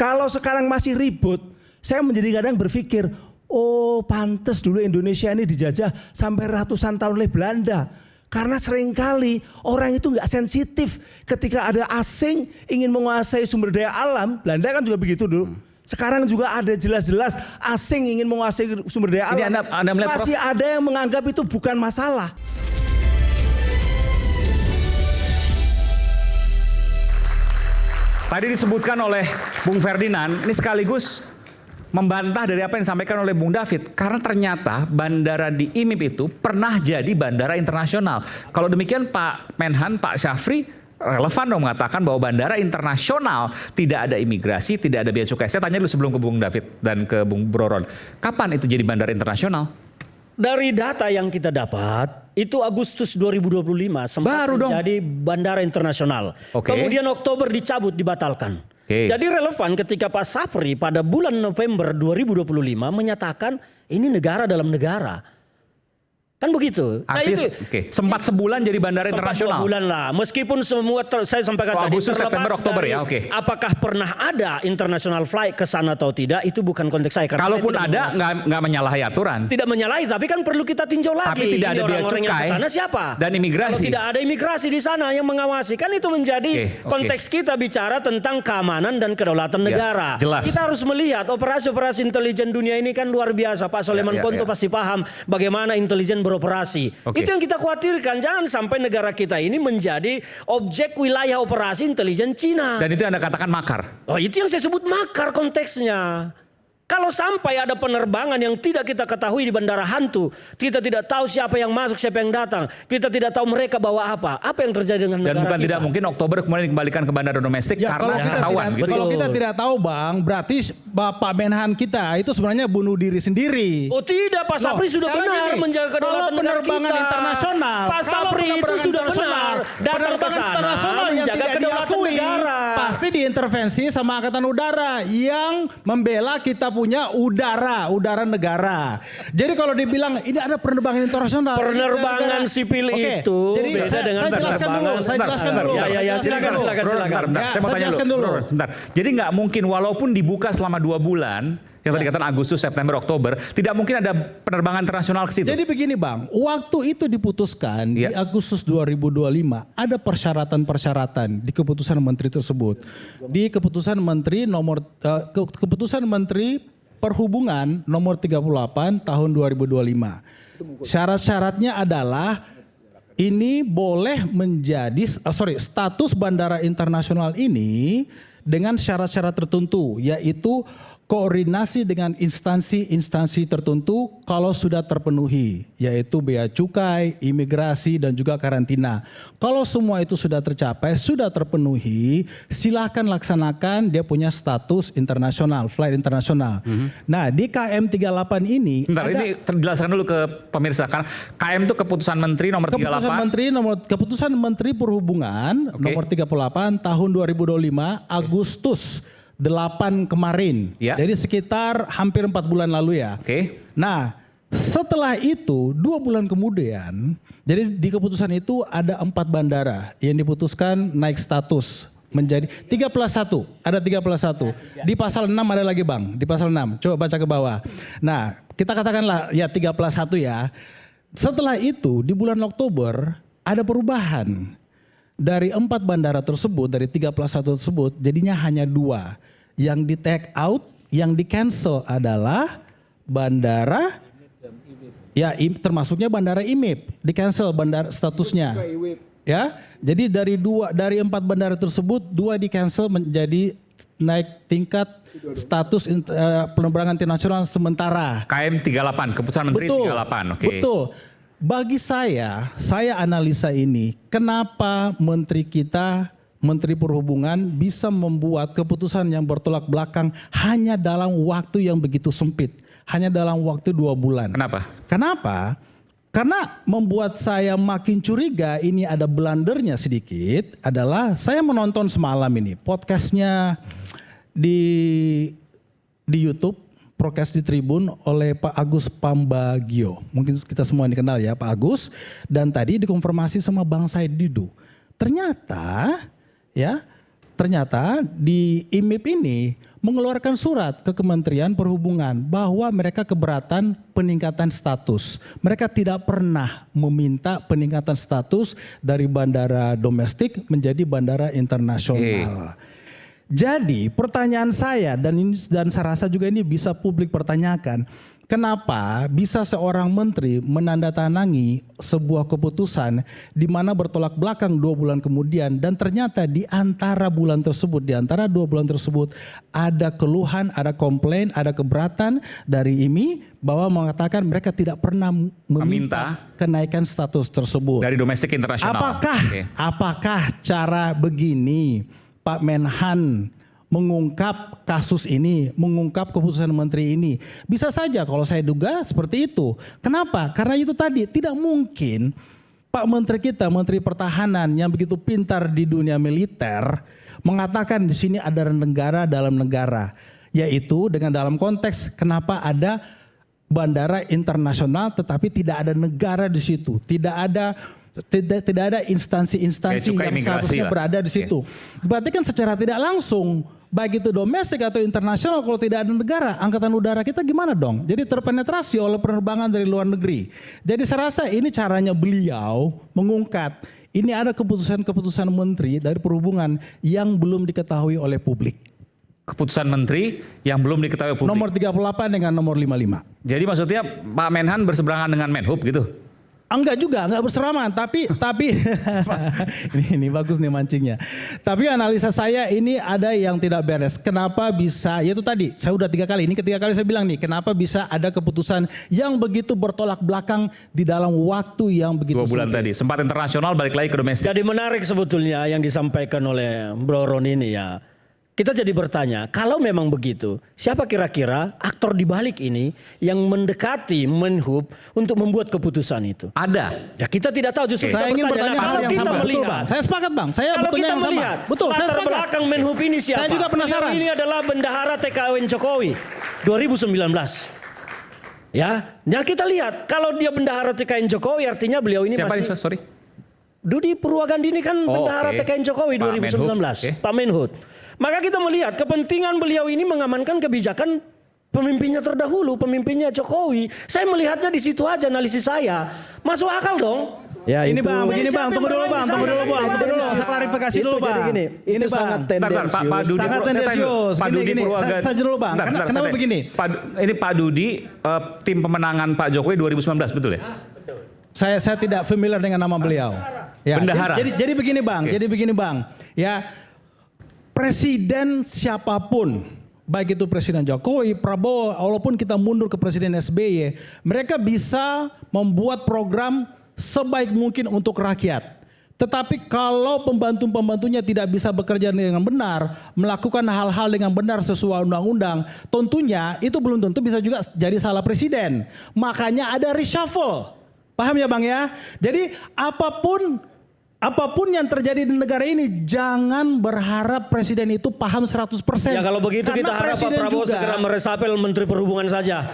Kalau sekarang masih ribut, saya menjadi kadang berpikir, oh pantes dulu Indonesia ini dijajah sampai ratusan tahun oleh Belanda. Karena seringkali orang itu nggak sensitif ketika ada asing ingin menguasai sumber daya alam. Belanda kan juga begitu dulu. Sekarang juga ada jelas-jelas asing ingin menguasai sumber daya alam. Anda melihat, masih ada yang menganggap itu bukan masalah. Tadi disebutkan oleh Bung Ferdinand, ini sekaligus membantah dari apa yang disampaikan oleh Bung David. Karena ternyata bandara di IMIP itu pernah jadi bandara internasional. Kalau demikian Pak Menhan, Pak Syafri relevan dong mengatakan bahwa bandara internasional tidak ada imigrasi, tidak ada bea cukai. Saya tanya dulu sebelum ke Bung David dan ke Bung Broron. Kapan itu jadi bandara internasional? Dari data yang kita dapat, itu Agustus 2025 sempat menjadi bandara internasional. Kemudian Oktober dicabut, dibatalkan. Jadi relevan ketika Pak Syafri pada bulan November 2025 menyatakan ini negara dalam negara. Kan begitu. Artinya, sempat sebulan jadi bandara internasional. Sempat 2 bulan lah. Meskipun semua saya sampaikan tadi Agustus, September, Oktober ya. Apakah pernah ada international flight ke sana atau tidak, itu bukan konteks saya. Kalaupun ada, nggak menyalahi aturan. Tidak menyalahi, tapi kan perlu kita tinjau lagi. Tapi tidak ada bea cukai. Yang ke sana siapa? Dan imigrasi. Kalau tidak ada imigrasi di sana yang mengawasi, kan itu menjadi konteks kita bicara tentang keamanan dan kedaulatan negara. Jelas. Kita harus melihat operasi-operasi intelijen dunia ini kan luar biasa. Pak Soleman Ponto pasti paham bagaimana intelijen beroperasi. Itu yang kita khawatirkan, jangan sampai negara kita ini menjadi objek wilayah operasi intelijen Cina. Dan itu Anda katakan makar. Oh, itu yang saya sebut makar konteksnya. Kalau sampai ada penerbangan yang tidak kita ketahui di bandara hantu, kita tidak tahu siapa yang masuk, siapa yang datang, kita tidak tahu mereka bawa apa yang terjadi dengan negara kita. Dan bukan tidak mungkin Oktober kemudian dikembalikan ke bandara domestik karena ketahuan. Kalau kita tidak tahu Bang, berarti Bapak Menhan kita itu sebenarnya bunuh diri sendiri. Oh tidak, Pak Syafri sudah benar menjaga kedaulatan negara kita. Penerbangan internasional, Pak Syafri itu sudah benar datang ke sana menjaga kedaulatan negara. Pasti diintervensi sama Angkatan Udara yang membela kita punya udara negara. Jadi kalau dibilang ini ada penerbangan internasional, penerbangan sipil itu jadi beda dengan saya jelaskan dulu. Ya, silakan. Saya mau tanya dulu. Sebentar. Jadi nggak mungkin walaupun dibuka selama 2 bulan, yang tadi katakan Agustus, September, Oktober, tidak mungkin ada penerbangan internasional ke situ. Jadi begini Bang, waktu itu diputuskan di Agustus 2025 ada persyaratan-persyaratan di keputusan menteri tersebut. Di keputusan menteri keputusan menteri Perhubungan nomor 38 tahun 2025. Syarat-syaratnya adalah ini boleh menjadi status bandara internasional ini dengan syarat-syarat tertentu, yaitu koordinasi dengan instansi-instansi tertentu kalau sudah terpenuhi, yaitu bea cukai, imigrasi, dan juga karantina. Kalau semua itu sudah tercapai, sudah terpenuhi, silakan laksanakan dia punya status internasional, flight internasional. Nah di KM 38 ini, ini terjelaskan dulu ke pemirsa, karena KM itu keputusan Menteri nomor 38. Keputusan Menteri Perhubungan nomor 38 tahun 2025 Agustus 8 kemarin, jadi sekitar hampir 4 bulan lalu ya. Nah setelah itu 2 bulan kemudian, jadi di keputusan itu ada 4 bandara yang diputuskan naik status menjadi 3+1, ada 3+1. Di pasal 6 ada lagi Bang, di pasal 6, coba baca ke bawah. Nah kita katakanlah ya 3+1 ya. Setelah itu di bulan Oktober ada perubahan. Dari 4 bandara tersebut, dari 3+1 tersebut jadinya hanya 2. Yang di take out, yang di cancel adalah bandara, ya termasuknya bandara IMIP, di cancel bandara statusnya. Ya, jadi dari 4 bandara tersebut 2 di cancel menjadi naik tingkat status penerbangan internasional sementara. KM 38, keputusan Menteri 38. Betul. Bagi saya analisa ini, kenapa menteri kita, Menteri Perhubungan bisa membuat keputusan yang bertolak belakang hanya dalam waktu yang begitu sempit. Hanya dalam waktu 2 bulan. Kenapa? Karena membuat saya makin curiga ini ada blundernya sedikit adalah saya menonton semalam ini podcastnya di YouTube, podcast di Tribun oleh Pak Agus Pambagio. Mungkin kita semua ini kenal ya Pak Agus. Dan tadi dikonfirmasi sama Bang Said Didu. Ternyata di IMIP ini mengeluarkan surat ke Kementerian Perhubungan bahwa mereka keberatan peningkatan status. Mereka tidak pernah meminta peningkatan status dari bandara domestik menjadi bandara internasional. Jadi pertanyaan saya dan saya rasa juga ini bisa publik pertanyakan, kenapa bisa seorang menteri menandatangani sebuah keputusan di mana bertolak belakang 2 bulan kemudian dan ternyata di antara 2 bulan tersebut ada keluhan, ada komplain, ada keberatan dari IMI bahwa mengatakan mereka tidak pernah meminta kenaikan status tersebut. Dari domestik internasional. Apakah cara begini Pak Menhan mengungkap kasus ini, mengungkap keputusan menteri ini? Bisa saja kalau saya duga seperti itu. Kenapa? Karena itu tadi tidak mungkin Pak Menteri kita, Menteri Pertahanan yang begitu pintar di dunia militer mengatakan di sini ada negara dalam negara. Yaitu dengan dalam konteks kenapa ada bandara internasional tetapi tidak ada negara di situ. Tidak ada instansi-instansi yang seharusnya berada di situ. Berarti kan secara tidak langsung baik itu domestik atau internasional kalau tidak ada negara, angkatan udara kita gimana dong? Jadi terpenetrasi oleh penerbangan dari luar negeri. Jadi saya rasa ini caranya beliau mengungkap. Ini ada keputusan-keputusan menteri dari perhubungan yang belum diketahui oleh publik. Keputusan menteri yang belum diketahui publik. Nomor 38 dengan nomor 55. Jadi maksudnya Pak Menhan berseberangan dengan Menhub gitu? Enggak juga, enggak berseraman, tapi ini bagus nih mancingnya. Tapi analisa saya ini ada yang tidak beres. Kenapa bisa, yaitu tadi saya udah 3 kali, ini ketiga kali saya bilang nih, kenapa bisa ada keputusan yang begitu bertolak belakang di dalam waktu yang begitu 2 bulan tadi, sempat internasional balik lagi ke domestik. Jadi menarik sebetulnya yang disampaikan oleh Bro Ron ini ya. Kita jadi bertanya, kalau memang begitu, siapa kira-kira aktor di balik ini yang mendekati Menhub untuk membuat keputusan itu? Ada. Ya kita tidak tahu, justru saya ingin bertanya hal yang sama. Betul Bang, saya sepakat Bang, saya betulnya yang sama. Betul, saya sepakat. Latar belakang Menhub ini siapa? Saya juga penasaran. Ini adalah Bendahara TKN Jokowi 2019. Ya, nah kita lihat kalau dia Bendahara TKN Jokowi artinya beliau ini siapa masih... Ini, sorry? Dudi Purwagandi ini kan Bendahara TKN Jokowi 2019. Pak Menhub. Maka kita melihat kepentingan beliau ini mengamankan kebijakan pemimpinnya terdahulu, pemimpinnya Jokowi. Saya melihatnya di situ aja analisis saya. Masuk akal dong. Ya ini Bang, begini Bang, tunggu dulu Bang, tunggu dulu. Saya klarifikasi dulu Bang. Jadi gini, ini sangat tendensius. Pak Dudi, sangat tendensius. Pak Dudi Purwagandi. Saya dulu Bang, kenapa begini? Ini Pak Dudi, tim pemenangan Pak Jokowi 2019, betul ya? Saya tidak familiar dengan nama beliau. Ya, Bendahara. Jadi begini Bang, ya presiden siapapun, baik itu Presiden Jokowi, Prabowo, walaupun kita mundur ke Presiden SBY, mereka bisa membuat program sebaik mungkin untuk rakyat. Tetapi kalau pembantu-pembantunya tidak bisa bekerja dengan benar, melakukan hal-hal dengan benar sesuai undang-undang, tentunya itu belum tentu bisa juga jadi salah presiden. Makanya ada reshuffle. Paham ya Bang ya? Jadi apapun yang terjadi di negara ini, jangan berharap presiden itu paham 100%. Ya kalau begitu karena kita harap Pak Prabowo juga segera meresapel Menteri Perhubungan saja.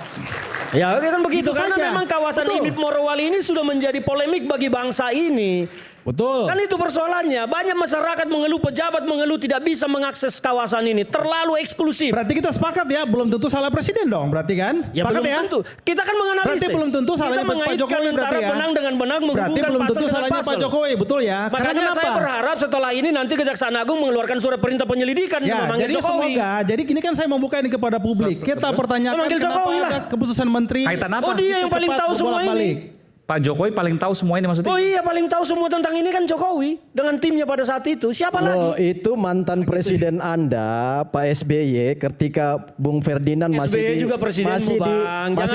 Ya kan begitu, karena memang kawasan Imit Morowali ini sudah menjadi polemik bagi bangsa ini. Betul. Kan itu persoalannya. Banyak masyarakat mengeluh, pejabat mengeluh tidak bisa mengakses kawasan ini. Terlalu eksklusif. Berarti kita sepakat ya, belum tentu salah presiden dong berarti kan? Ya sepakat belum tentu. Kita kan menganalisis. Berarti belum tentu salahnya Pak Jokowi berarti ya. Benang dengan benang menghubungkan berarti belum tentu salahnya Pak Jokowi, betul ya? Makanya saya berharap setelah ini nanti Kejaksaan Agung mengeluarkan surat perintah penyelidikan ya, memanggil jadi Jokowi. Semoga, jadi ini kan saya membuka ini kepada publik. Kita pertanyakan kenapa ada keputusan menteri. Kaitan apa? Oh dia yang paling tahu semua ini. Pak Jokowi paling tahu semua ini maksudnya? Oh iya, paling tahu semua tentang ini kan Jokowi dengan timnya pada saat itu. Siapa lagi? Itu mantan presiden Anda, Pak SBY, ketika Bung Ferdinand masih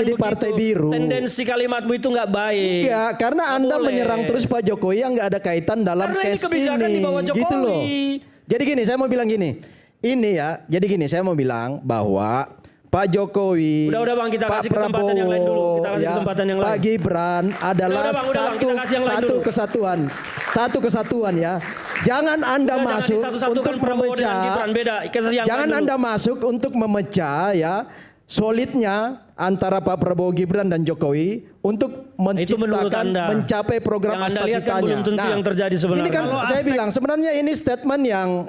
di Partai Biru. Tendensi kalimatmu itu nggak baik. Ya, karena Anda menyerang terus Pak Jokowi yang nggak ada kaitan dalam case ini. Gitu loh. Jadi gini, saya mau bilang gini. Ini ya, jadi gini, saya mau bilang bahwa Pak Jokowi, udah Bang, kita Pak kasih kesempatan yang lain dulu. Kita kasih kesempatan yang lain. Pak Gibran adalah satu kesatuan ya. Jangan Anda masuk untuk memecah. Jangan Anda masuk untuk memecah ya solidnya antara Pak Prabowo Gibran dan Jokowi untuk menciptakan mencapai program asta-citanya. Nah, yang terjadi sebenarnya. Ini kan saya bilang sebenarnya ini statement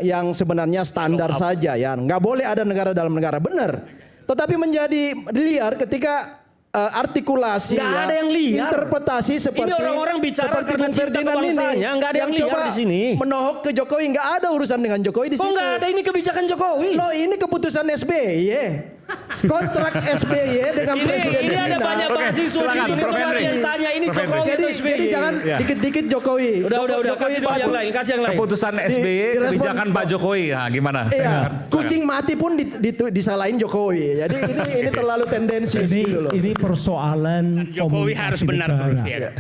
yang sebenarnya standar saja ya. Nggak boleh ada negara dalam negara, benar. Tetapi menjadi liar ketika artikulasi ya, ada yang liar. Interpretasi seperti ini orang-orang bicara seperti karena Bung Ferdinand ini nggak ada yang liar di sini. Menohok ke Jokowi, nggak ada urusan dengan Jokowi di situ. Nggak ada, ini kebijakan Jokowi. Loh, ini keputusan SBY. Kontrak SBY dengan Presiden ini ada banyak mahasiswa yang tanya ini Jokowi atau SBY. Jadi jangan dikit-dikit Jokowi. Udah kasih yang lain, kasih yang lain. Keputusan SBY, kebijakan Pak Jokowi. Nah, gimana? Iya, kucing mati pun disalahin Jokowi. Jadi ini terlalu tendensi. Ini persoalan Jokowi harus benar negara.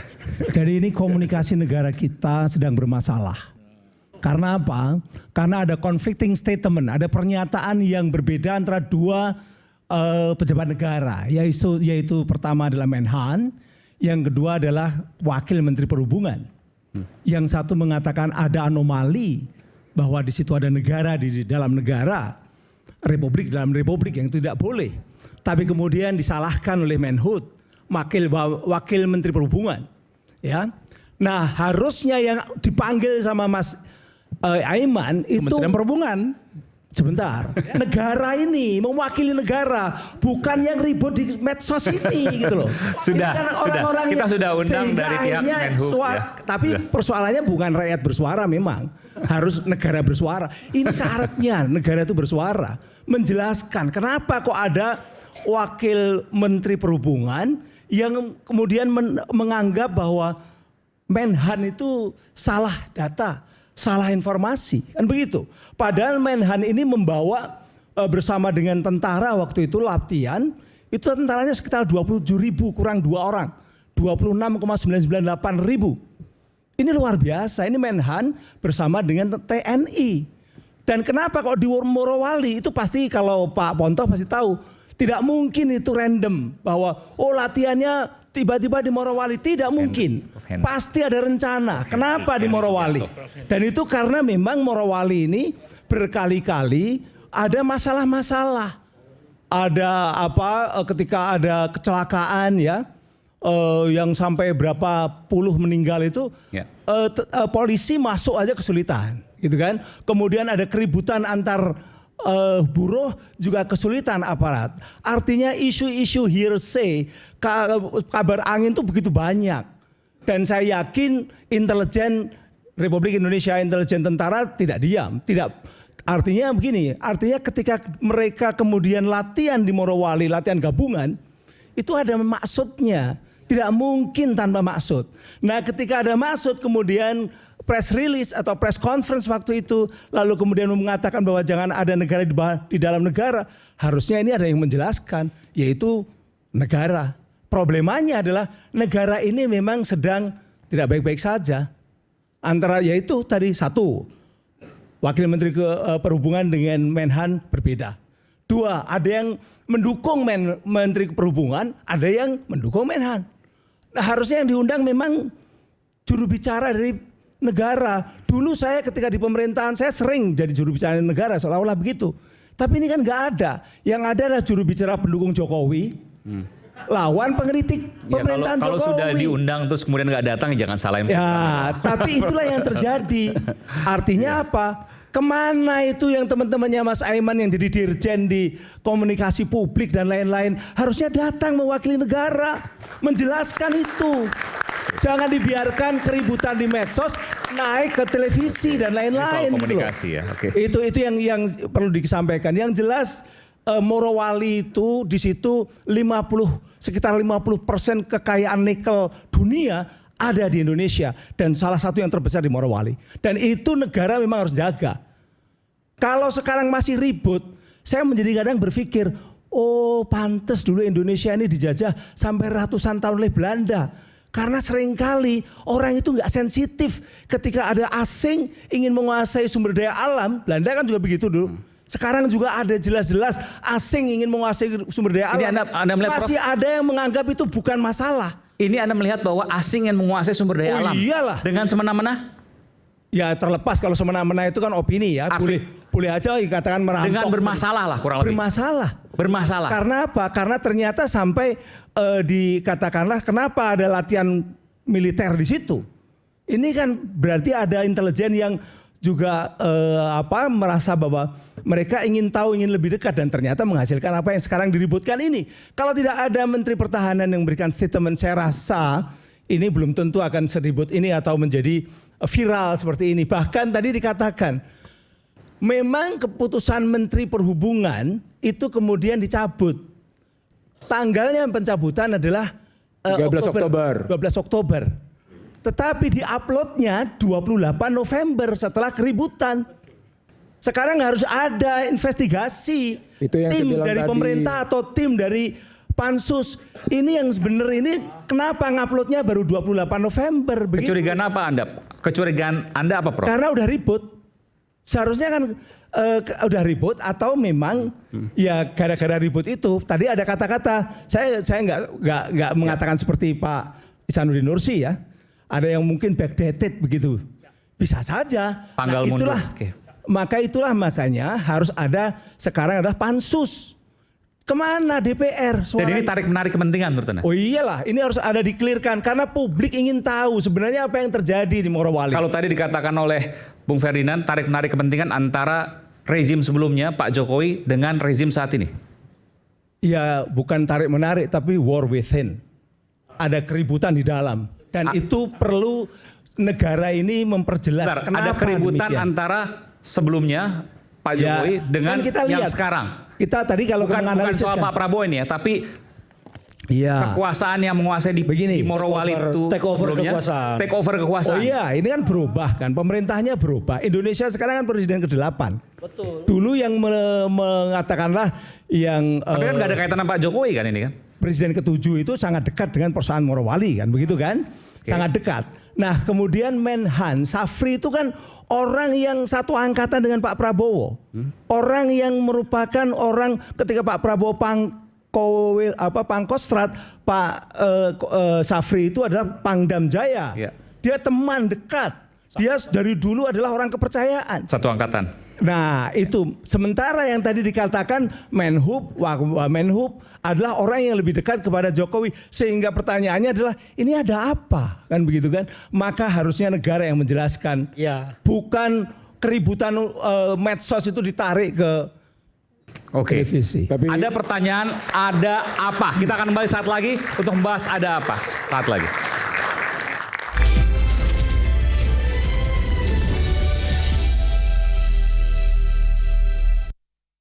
Jadi ini komunikasi negara kita sedang bermasalah. Karena apa? Karena ada conflicting statement, ada pernyataan yang berbeda antara dua pejabat negara, yaitu pertama adalah Menhan, yang kedua adalah Wakil Menteri Perhubungan. Yang satu mengatakan ada anomali bahwa di situ ada negara di dalam negara, republik dalam republik yang tidak boleh. Tapi kemudian disalahkan oleh Menhut, Wakil Menteri Perhubungan. Ya, nah harusnya yang dipanggil sama Mas Aiman itu Kementerian Perhubungan. Sebentar, negara ini mewakili negara, bukan yang ribut di medsos ini gitu loh. Sudah, kita sudah undang dari pihak Menhub. Tapi persoalannya bukan rakyat bersuara memang, harus negara bersuara. Ini syaratnya negara itu bersuara, menjelaskan kenapa kok ada Wakil Menteri Perhubungan yang kemudian menganggap bahwa Menhan itu salah data, salah informasi, kan begitu. Padahal Menhan ini membawa bersama dengan tentara waktu itu latihan, itu tentaranya sekitar 27.000 kurang 2 orang, 26,998 ribu. Ini luar biasa, ini Menhan bersama dengan TNI. Dan kenapa kok di Morowali itu pasti kalau Pak Ponto pasti tahu, tidak mungkin itu random bahwa latihannya tiba-tiba di Morowali, tidak mungkin. Pasti ada rencana. Kenapa di Morowali? Dan itu karena memang Morowali ini berkali-kali ada masalah-masalah. Ada ketika ada kecelakaan ya, yang sampai berapa puluh meninggal itu, polisi masuk aja kesulitan, gitu kan? Kemudian ada keributan antar buruh juga kesulitan aparat. Artinya isu-isu hearsay, kabar angin itu begitu banyak. Dan saya yakin intelijen Republik Indonesia, intelijen tentara tidak diam. Artinya begini, artinya ketika mereka kemudian latihan di Morowali, latihan gabungan, itu ada maksudnya. Tidak mungkin tanpa maksud. Nah ketika ada maksud kemudian press release atau press conference waktu itu, lalu kemudian mengatakan bahwa jangan ada negara di dalam negara, harusnya ini ada yang menjelaskan, yaitu negara. Problemanya adalah negara ini memang sedang tidak baik-baik saja. Antara yaitu tadi satu, Wakil Menteri Perhubungan dengan Menhan berbeda. Dua, ada yang mendukung Menteri Perhubungan, ada yang mendukung Menhan. Nah harusnya yang diundang memang juru bicara dari negara. Dulu saya ketika di pemerintahan saya sering jadi juru bicara negara seolah-olah begitu. Tapi ini kan nggak ada. Yang ada adalah juru bicara pendukung Jokowi, lawan pengkritik pemerintahan Jokowi. Kalau sudah diundang terus kemudian nggak datang, jangan salahin. Ya, tapi itulah yang terjadi. Artinya apa? Kemana itu yang teman-temannya Mas Aiman yang jadi dirjen di komunikasi publik dan lain-lain harusnya datang mewakili negara, menjelaskan itu. Jangan dibiarkan keributan di medsos naik ke televisi dan lain-lain. Komunikasi ya. Okay. Itu yang perlu disampaikan. Yang jelas Morowali itu di situ sekitar 50% kekayaan nikel dunia ada di Indonesia dan salah satu yang terbesar di Morowali. Dan itu negara memang harus jaga. Kalau sekarang masih ribut, saya menjadi kadang berpikir, pantes dulu Indonesia ini dijajah sampai ratusan tahun oleh Belanda. Karena seringkali orang itu nggak sensitif ketika ada asing ingin menguasai sumber daya alam. Belanda kan juga begitu dulu. Sekarang juga ada jelas-jelas asing ingin menguasai sumber daya alam. Anda melihat, masih ada yang menganggap itu bukan masalah. Ini Anda melihat bahwa asing yang menguasai sumber daya alam. Iyalah. Dengan semena-mena? Ya terlepas kalau semena-mena itu kan opini ya. Boleh aja dikatakan merampok. Dengan bermasalah lah kurang lebih. Bermasalah. Bermasalah. Karena apa? Karena ternyata sampai dikatakanlah kenapa ada latihan militer di situ. Ini kan berarti ada intelijen yang juga merasa bahwa mereka ingin tahu, ingin lebih dekat, dan ternyata menghasilkan apa yang sekarang diributkan ini. Kalau tidak ada Menteri Pertahanan yang memberikan statement, saya rasa ini belum tentu akan seribut ini atau menjadi viral seperti ini. Bahkan tadi dikatakan memang keputusan Menteri Perhubungan itu kemudian dicabut. Tanggalnya pencabutan adalah 12 Oktober. Tetapi di-uploadnya 28 November setelah keributan. Sekarang harus ada investigasi. Itu yang tim saya bilang dari tadi. pemerintah atau tim dari Pansus. Ini yang benar ini kenapa nguploadnya baru 28 November? Begitu. Kecurigaan apa Anda? Kecurigaan Anda apa, Prof? Karena udah ribut. Seharusnya kan udah ribut atau memang ya gara-gara ribut itu tadi ada kata-kata saya nggak mengatakan seperti Pak Ihsanuddin Nursi ya. Ada yang mungkin backdated begitu. Bisa saja. Tanggal mundur. Oke. Makanya harus ada sekarang adalah pansus. Kemana DPR? Dan ini tarik-menarik kepentingan menurut Anda? Oh iyalah, ini harus ada di-clearkan karena publik ingin tahu sebenarnya apa yang terjadi di Morowali. Kalau tadi dikatakan oleh Bung Ferdinand, tarik-menarik kepentingan antara rezim sebelumnya Pak Jokowi dengan rezim saat ini. Ya bukan tarik-menarik tapi war within. Ada keributan di dalam. Dan itu perlu negara ini memperjelas kenapa ada keributan demikian. Antara sebelumnya Pak Jokowi dengan kan kita yang lihat, sekarang. Kita tadi kalau bukan soal kan, Pak Prabowo ini ya, tapi kekuasaan yang menguasai di Morowali itu sebelumnya take over kekuasaan. Oh iya, ini kan berubah kan, pemerintahnya berubah. Indonesia sekarang kan presiden ke-8. Betul. Dulu yang mengatakanlah yang tapi kan nggak ada kaitan sama Pak Jokowi kan ini kan? Presiden ke-7 itu sangat dekat dengan perusahaan Morowali kan, begitu kan? Sangat dekat. Nah kemudian Menhan Safri itu kan orang yang satu angkatan dengan Pak Prabowo. Orang yang merupakan orang ketika Pak Prabowo Pangkostrat, Pak Safri itu adalah Pangdam Jaya. Ya. Dia teman dekat. Dia dari dulu adalah orang kepercayaan. Satu angkatan. Nah itu sementara yang tadi dikatakan Menhub adalah orang yang lebih dekat kepada Jokowi sehingga pertanyaannya adalah ini ada apa kan begitu kan, maka harusnya negara yang menjelaskan bukan keributan medsos itu ditarik ke televisi. Tapi ada pertanyaan ada apa, kita akan kembali saat lagi untuk membahas ada apa saat lagi.